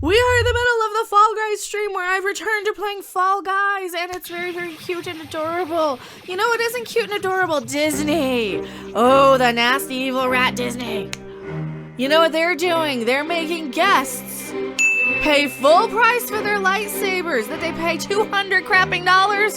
We are in the middle of the Fall Guys stream where I've returned to playing Fall Guys, and it's very, very cute and adorable. You know what isn't cute and adorable? Disney. Oh, the nasty evil rat Disney. You know what they're doing? They're making guests pay full price for their lightsabers that they pay $200 crapping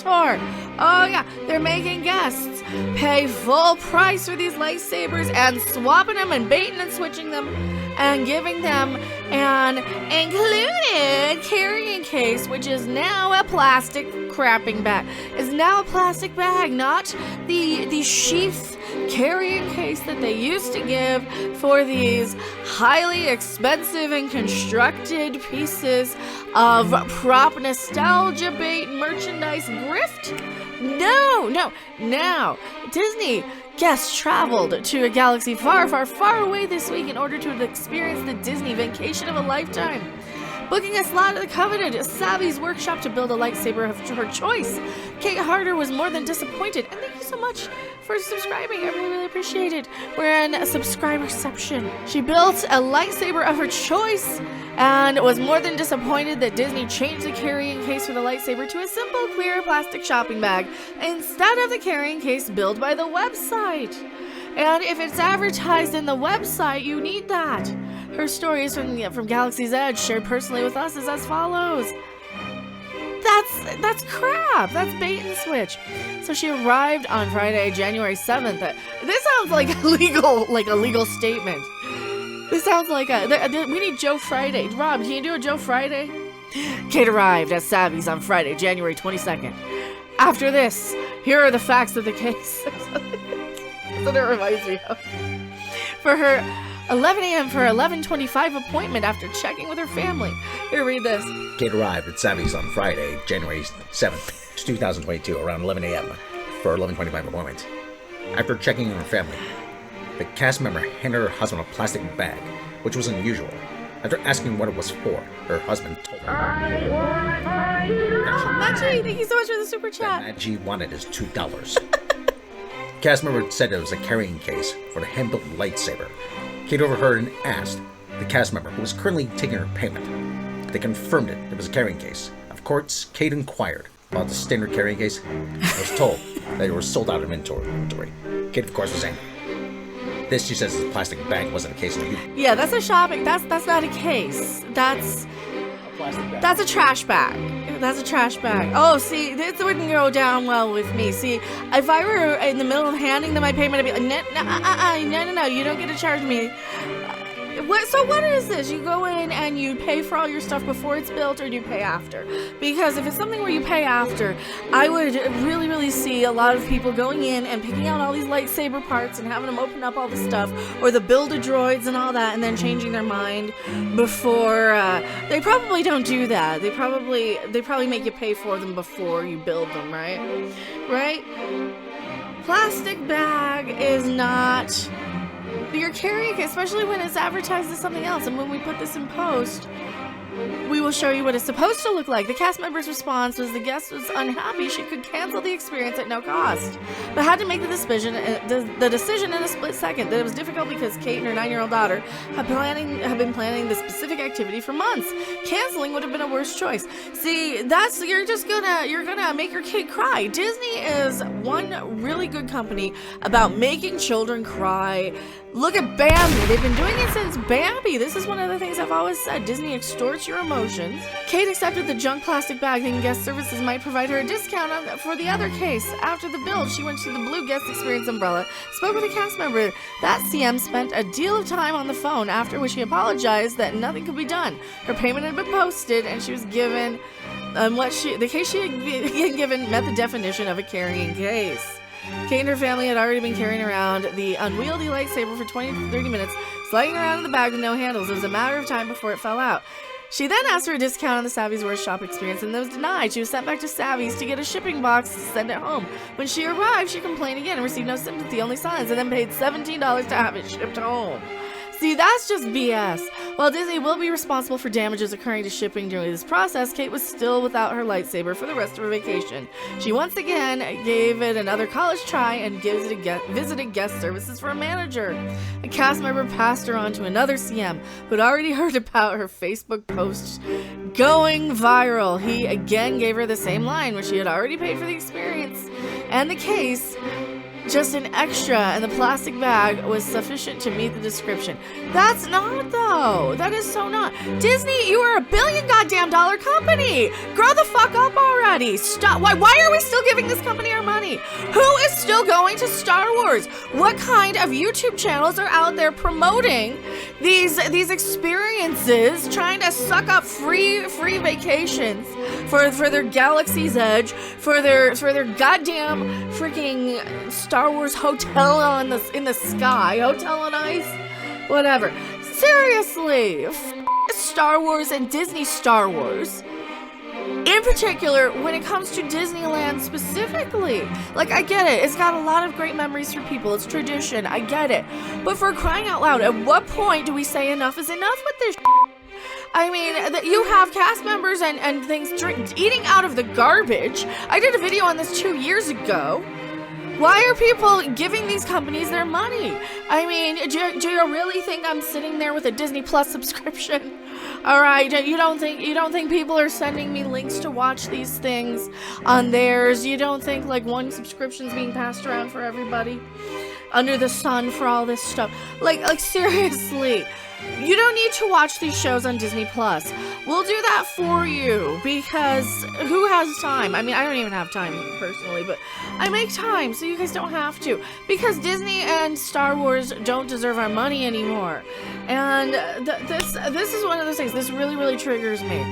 for. Oh yeah, they're making guests pay full price for these lightsabers and swapping them and baiting and switching them and giving them an included carrying case, which is now a plastic crapping bag. Is now a plastic bag, not the sheath carrying case that they used to give for these highly expensive and constructed pieces of prop nostalgia bait merchandise grift. No. Now, Disney guests traveled to a galaxy far, far, far away this week in order to experience the Disney vacation of a lifetime. Booking a slot at the coveted Savvy's workshop to build a lightsaber of her choice. Kate Harder was more than disappointed, and thank you so much for subscribing. I really, really appreciate it. We're in a subscriberception. She built a lightsaber of her choice and was more than disappointed that Disney changed the carrying case for the lightsaber to a simple, clear plastic shopping bag instead of the carrying case built by the website. And if it's advertised in the website, you need that. Her story is from Galaxy's Edge, shared personally with us, is as follows. That's crap. That's bait and switch. So she arrived on Friday, January 7th. This sounds like a legal statement. This sounds like we need Joe Friday. Rob, can you do a Joe Friday? Kate arrived at Savvy's on Friday, January 22nd. After this, here are the facts of the case. That's what it reminds me of. For her 11 a.m. for 11:25 appointment after checking with her family. Here, read this. Kate arrived at Savvy's on Friday, January 7th, 2022, around 11 a.m. for her 11:25 appointment. After checking on her family, the cast member handed her husband a plastic bag, which was unusual. After asking what it was for, her husband told her Maggie, thank you so much for the super chat. That Maggie wanted is $2. Cast member said it was a carrying case for the hand-built lightsaber. Kate overheard and asked the cast member, who was currently taking her payment. They confirmed it was a carrying case. Of course, Kate inquired about the standard carrying case. I was told that it was sold out of inventory. Kate, of course, was angry. This, she says, is a plastic bag, wasn't a case. Yeah, that's a shopping. That's not a case. That's A plastic bag. That's a trash bag. That's a trash bag. Oh, see, this wouldn't go down well with me. See, if I were in the middle of handing them my payment, I'd be like, no, you don't get to charge me. So what is this? You go in and you pay for all your stuff before it's built, or do you pay after? Because if it's something where you pay after, I would really, really see a lot of people going in and picking out all these lightsaber parts and having them open up all the stuff, or the build-a-droids and all that, and then changing their mind before. They probably don't do that. They probably make you pay for them before you build them, right? Right? Plastic bag is not your carrying case, especially when it's advertised as something else. And when we put this in post, we will show you what it's supposed to look like. The cast member's response was the guest was unhappy she could cancel the experience at no cost, but had to make the decision in a split second. That it was difficult because Kate and her 9-year-old daughter have been planning this specific activity for months. Canceling would have been a worse choice. See, you're gonna make your kid cry. Disney is one really good company about making children cry. Look at Bambi. They've been doing it since Bambi. This is one of the things I've always said. Disney extorts your emotions. Kate accepted the junk plastic bag, thinking guest services might provide her a discount for the other case. After the build, she went to the Blue Guest Experience umbrella, spoke with a cast member. That CM spent a deal of time on the phone, after which she apologized that nothing could be done. Her payment had been posted, and she was given the case she had been given met the definition of a carrying case. Kate and her family had already been carrying around the unwieldy lightsaber for 20 to 30 minutes, sliding around in the bag with no handles. It was a matter of time before it fell out. She then asked for a discount on the Savvy's workshop experience, and that was denied. She was sent back to Savvy's to get a shipping box to send it home. When she arrived, she complained again and received no sympathy, only silence, and then paid $17 to have it shipped home. See, that's just BS. While Disney will be responsible for damages occurring to shipping during this process, Kate was still without her lightsaber for the rest of her vacation. She once again gave it another college try and visited guest services for a manager. A cast member passed her on to another CM who'd already heard about her Facebook post going viral. He again gave her the same line, where she had already paid for the experience and the case. Just an extra, and the plastic bag was sufficient to meet the description. That's not, though. That is so not. Disney, you are $1 billion goddamn dollar company. Grow the fuck up already. Stop. Why are we still giving this company our money? Who is still going to Star Wars? What kind of YouTube channels are out there promoting these experiences, trying to suck up free vacations for their Galaxy's Edge, for their goddamn freaking Star Wars hotel in the sky, hotel on ice, whatever. Seriously, Star Wars and Disney Star Wars. In particular, when it comes to Disneyland specifically. Like, I get it. It's got a lot of great memories for people. It's tradition. I get it. But for crying out loud, at what point do we say enough is enough with this? I mean, you have cast members and things eating out of the garbage. I did a video on this 2 years ago. Why are people giving these companies their money? I mean, do you really think I'm sitting there with a Disney Plus subscription? All right, you don't think people are sending me links to watch these things on theirs? You don't think like one subscription's being passed around for everybody under the sun for all this stuff? Like seriously. You don't need to watch these shows on Disney Plus. We'll do that for you, because who has time? I mean, I don't even have time personally, but I make time so you guys don't have to, because Disney and Star Wars don't deserve our money anymore. And this is one of those things. This really triggers me.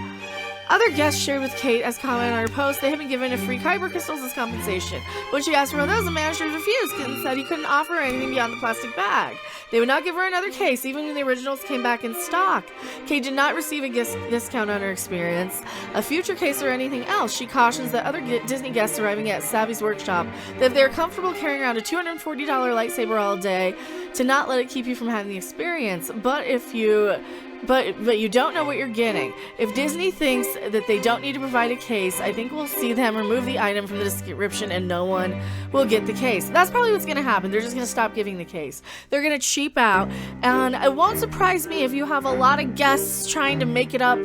Other guests shared with Kate as comment on her post they had been given a free kyber crystals as compensation. When she asked for those, the manager refused and said he couldn't offer her anything beyond the plastic bag. They would not give her another case, even when the originals came back in stock. Kate did not receive a discount on her experience, a future case, or anything else. She cautions that other Disney guests arriving at Savvy's workshop that if they are comfortable carrying around a $240 lightsaber all day, to not let it keep you from having the experience. But you don't know what you're getting. If Disney thinks that they don't need to provide a case, I think we'll see them remove the item from the description and no one will get the case. That's probably what's going to happen. They're just going to stop giving the case. They're going to cheap out, and it won't surprise me if you have a lot of guests trying to make it up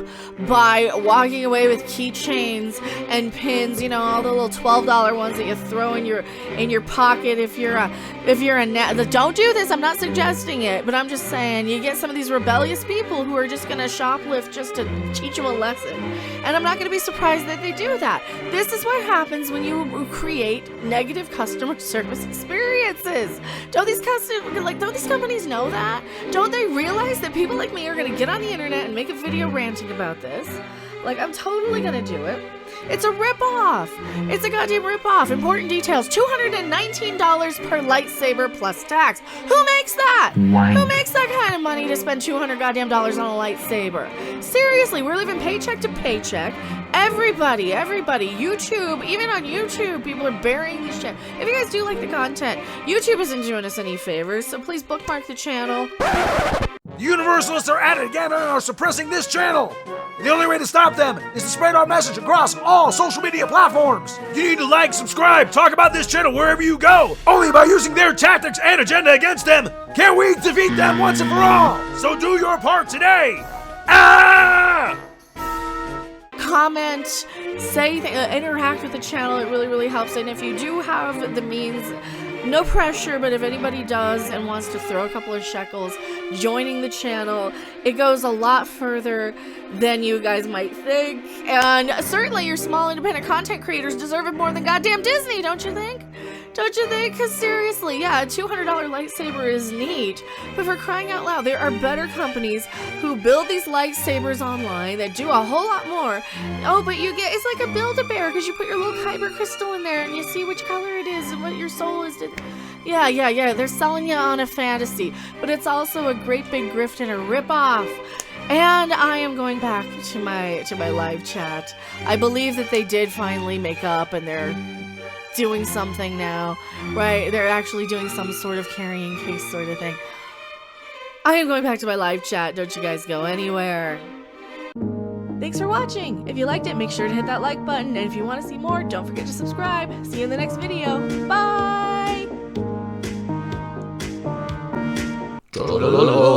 by walking away with keychains and pins, you know, all the little $12 ones that you throw in your pocket if you're a don't do this. I'm not suggesting it, but I'm just saying you get some of these rebellious people who are just going to shoplift just to teach them a lesson. And I'm not going to be surprised that they do that. This is what happens when you create negative customer service experiences. Don't these companies know that? Don't they realize that people like me are going to get on the internet and make a video ranting about this? Like, I'm totally going to do it. It's a ripoff. It's a goddamn ripoff. Important details. $219 per lightsaber plus tax. Who makes that? Why? Who makes that kind of money to spend $200 goddamn dollars on a lightsaber? Seriously, we're living paycheck to paycheck. Everybody, YouTube, even on YouTube, people are burying this shit. If you guys do like the content, YouTube isn't doing us any favors, so please bookmark the channel. The Universalists are at it again and are suppressing this channel. And the only way to stop them is to spread our message across all social media platforms. You need to like, subscribe, talk about this channel wherever you go. Only by using their tactics and agenda against them can we defeat them once and for all. So do your part today. Ah! Comment, say, interact with the channel. It really helps. And if you do have the means, no pressure, but if anybody does and wants to throw a couple of shekels, joining the channel, it goes a lot further than you guys might think. And certainly your small independent content creators deserve it more than goddamn Disney, don't you think? Don't you think? Because seriously, yeah, a $200 lightsaber is neat, but for crying out loud, there are better companies who build these lightsabers online that do a whole lot more. Oh, but you get, it's like a Build-A-Bear, because you put your little kyber crystal in there and you see which color it is and what your soul is. Yeah, they're selling you on a fantasy, but it's also a great big grift and a rip-off. And I am going back to my live chat. I believe that they did finally make up and they're doing something now, right? They're actually doing some sort of carrying case sort of thing. I am going back to my live chat. Don't you guys go anywhere. Thanks for watching. If you liked it, make sure to hit that like button. And if you want to see more, don't forget to subscribe. See you in the next video. Bye! Cholololo.